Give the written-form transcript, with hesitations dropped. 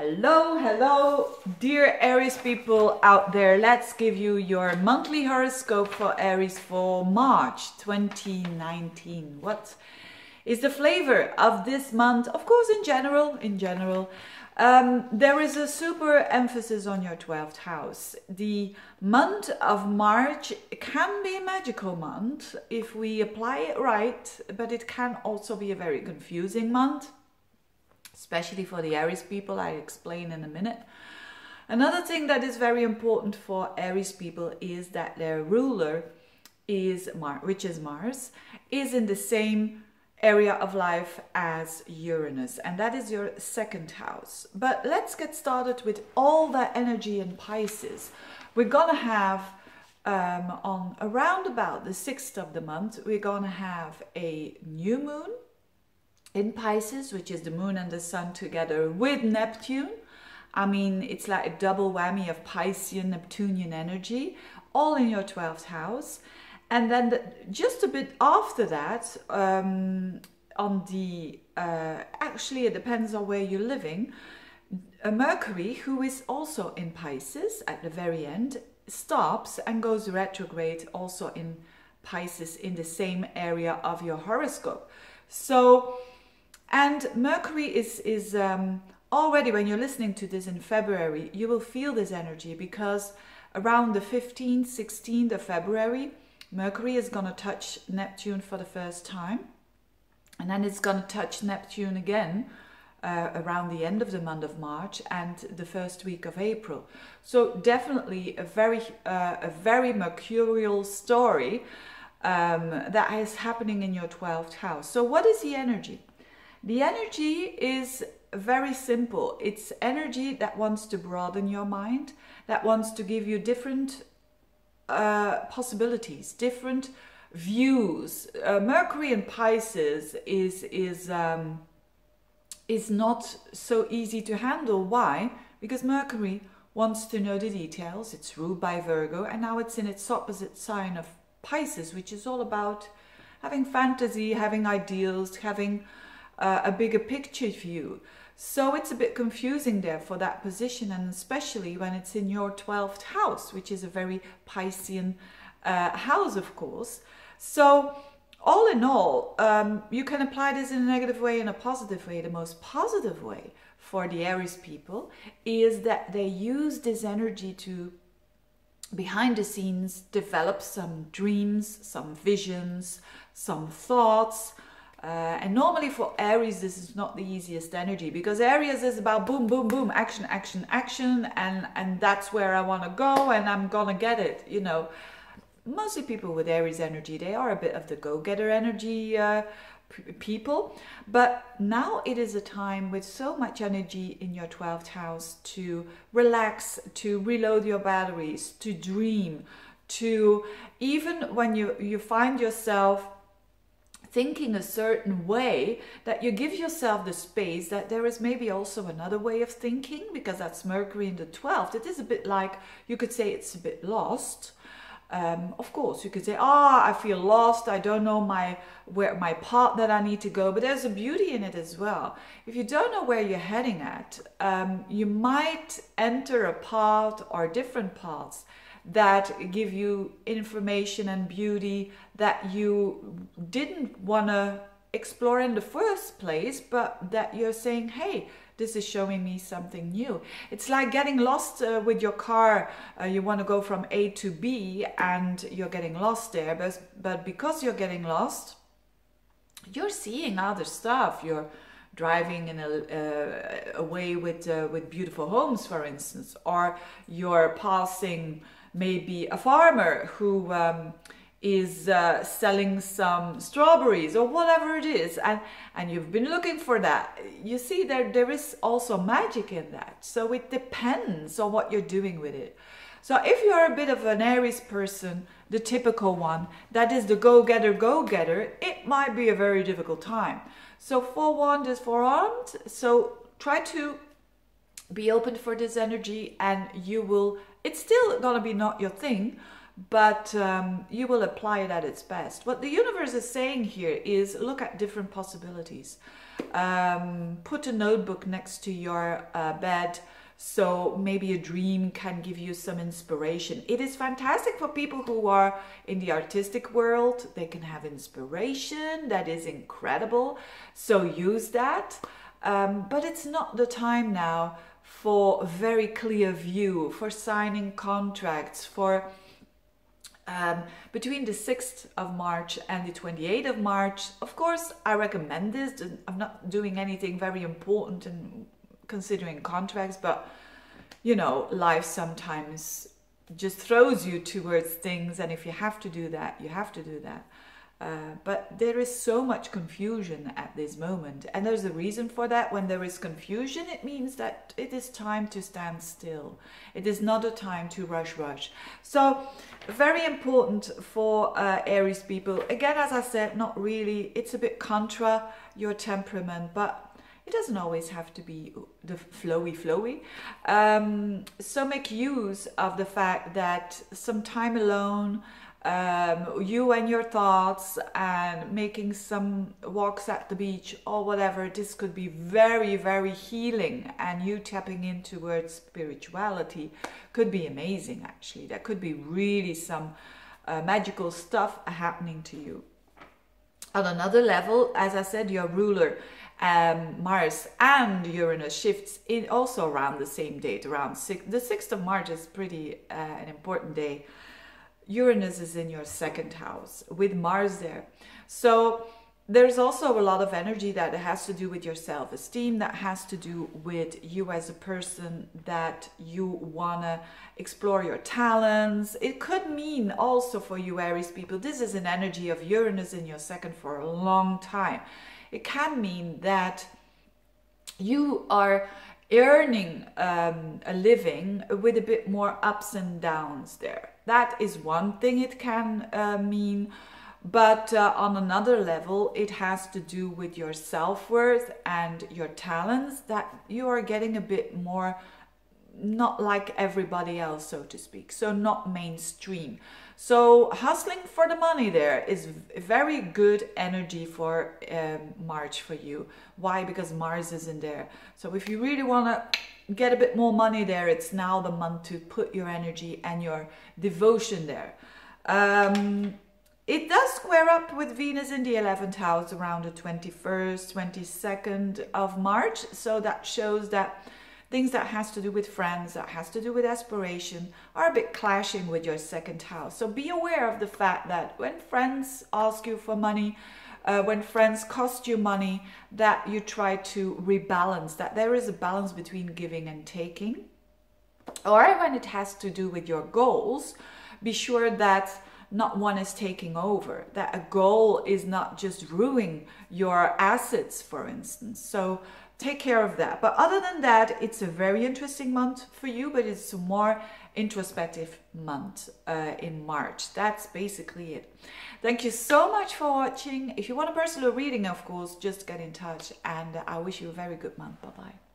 Hello, dear Aries people out there. Let's give you your monthly horoscope for Aries for March 2019. What is the flavor of this month? Of course, in general, there is a super emphasis on your 12th house. The month of March can be a magical month if we apply it right, but it can also be a very confusing month, especially for the Aries people. I'll explain in a minute. Another thing that is very important for Aries people is that their ruler is which is Mars, is in the same area of life as Uranus, and that is your second house. But let's get started with all that energy in Pisces. We're gonna have on around about the 6th of the month, we're gonna have a new moon in Pisces, which is the moon and the sun together with Neptune. I mean, it's like a double whammy of Piscean, Neptunian energy, all in your 12th house. And then just a bit after that, on the, actually it depends on where you're living, Mercury, who is also in Pisces at the very end, stops and goes retrograde also in Pisces in the same area of your horoscope. So, and Mercury is already, when you're listening to this in February, you will feel this energy, because around the 15th, 16th of February, Mercury is going to touch Neptune for the first time. And then it's going to touch Neptune again around the end of the month of March and the first week of April. So definitely a very mercurial story that is happening in your 12th house. So what is the energy? The energy is very simple. It's energy that wants to broaden your mind, that wants to give you different possibilities, different views. Mercury in Pisces is not so easy to handle. Why? Because Mercury wants to know the details. It's ruled by Virgo, and now it's in its opposite sign of Pisces, which is all about having fantasy, having ideals, having a bigger picture view. So it's a bit confusing there for that position, and especially when it's in your 12th house, which is a very Piscean house, of course. So all in all, you can apply this in a negative way and a positive way. The most positive way for the Aries people is that they use this energy to, behind the scenes, develop some dreams, some visions, some thoughts. And normally for Aries, this is not the easiest energy, because Aries is about boom, boom, boom, action, action, action, and that's where I want to go, and I'm gonna get it, you know. Mostly people with Aries energy, they are a bit of the go-getter energy people. But now it is a time with so much energy in your 12th house to relax, to reload your batteries, to dream, to, even when you find yourself thinking a certain way, that you give yourself the space that there is maybe also another way of thinking, because that's Mercury in the 12th. It is a bit like, you could say it's a bit lost. Of course, you could say, I feel lost, I don't know where my path that I need to go, but there's a beauty in it as well. If you don't know where you're heading at, you might enter a path or different paths that give you information and beauty that you didn't want to explore in the first place, but that you're saying, hey, this is showing me something new. It's like getting lost with your car. You want to go from A to B and you're getting lost there, but because you're getting lost, you're seeing other stuff. You're driving in a way with beautiful homes, for instance, or you're passing maybe a farmer who is selling some strawberries or whatever it is, and you've been looking for that. You see, there is also magic in that. So it depends on what you're doing with it. So if you're a bit of an Aries person, the typical one, that is the go-getter, it might be a very difficult time. So forewarned is forearmed. So try to be open for this energy, and you will, it's still gonna be not your thing, but you will apply it at its best. What the universe is saying here is look at different possibilities. Put a notebook next to your bed, so maybe a dream can give you some inspiration. It is fantastic for people who are in the artistic world. They can have inspiration that is incredible, so use that. But it's not the time now for a very clear view, for signing contracts, for between the 6th of March and the 28th of March. Of course, I recommend this. I'm not doing anything very important in considering contracts, but you know, life sometimes just throws you towards things, and if you have to do that, you have to do that. But there is so much confusion at this moment, and there's a reason for that. When there is confusion, it means that it is time to stand still. It is not a time to rush. So very important for Aries people. Again, as I said, not really. It's a bit contra your temperament, but it doesn't always have to be the flowy. So make use of the fact that some time alone, you and your thoughts, and making some walks at the beach or whatever, this could be very, very healing, and you tapping in towards spirituality could be amazing. Actually, there could be really some magical stuff happening to you. On another level, as I said, your ruler Mars and Uranus shifts in also around the same date, around the 6th of March is pretty an important day. Uranus is in your 2nd house with Mars there. So there's also a lot of energy that has to do with your self-esteem, that has to do with you as a person, that you want to explore your talents. It could mean also for you Aries people, this is an energy of Uranus in your 2nd for a long time. It can mean that you are earning a living with a bit more ups and downs there. That is one thing it can mean. But on another level, it has to do with your self-worth and your talents, that you are getting a bit more not like everybody else, so to speak. So not mainstream. So hustling for the money there is very good energy for March for you. Why? Because Mars is in there. So if you really want to get a bit more money there, it's now the month to put your energy and your devotion there. It does square up with Venus in the 11th house around the 21st, 22nd of March. So that shows that things that has to do with friends, that has to do with aspiration, are a bit clashing with your 2nd house. So be aware of the fact that when friends ask you for money, when friends cost you money, that you try to rebalance, that there is a balance between giving and taking. Or when it has to do with your goals, be sure that not one is taking over, that a goal is not just ruining your assets, for instance. So take care of that. But other than that, it's a very interesting month for you, but it's a more introspective month in March. That's basically it. Thank you so much for watching. If you want a personal reading, of course, just get in touch, and I wish you a very good month. Bye-bye.